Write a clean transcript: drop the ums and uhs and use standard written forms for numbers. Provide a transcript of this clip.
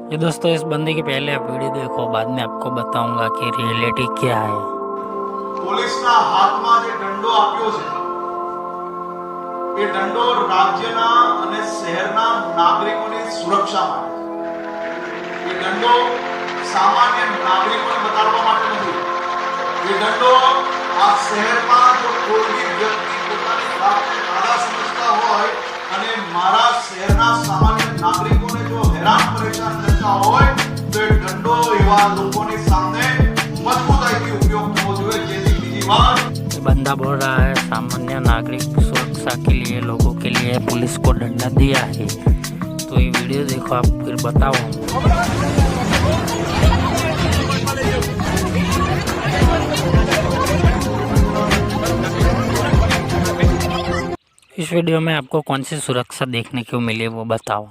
ये दोस्तों इस बंदे की पहले आप वीडियो देखो, बाद में आपको बताऊंगा कि रियलिटी क्या है। પોલીસના હાથમાં જે દંડો આપ્યો છે એ દંડો રાજ્યના અને શહેરના નાગરિકોની સુરક્ષા માટે એ દંડો સામાન્ય નાગરિકોને બતાડવા માટે નથી। એ દંડો આ શહેરમાં જો કોઈ બી વ્યક્તિ પોતાની જાતને નાના સમજતા હોય અને મારા શહેરના સામાન્ય નાગરિકોને જો હેરાન પરેશાન કરતા હોય તો એ દંડો એવા લોકોની સામે મજબૂતાઈથી ઉપયોગ થવો જોઈએ જેથી બીજી વાર। बंदा बोल रहा है सामान्य नागरिक सुरक्षा के लिए लोगों के लिए पुलिस को डंडा दिया है। तो ये वीडियो देखो, आप फिर बताओ। इस वीडियो में आपको कौन सी सुरक्षा देखने को मिली वो बताओ।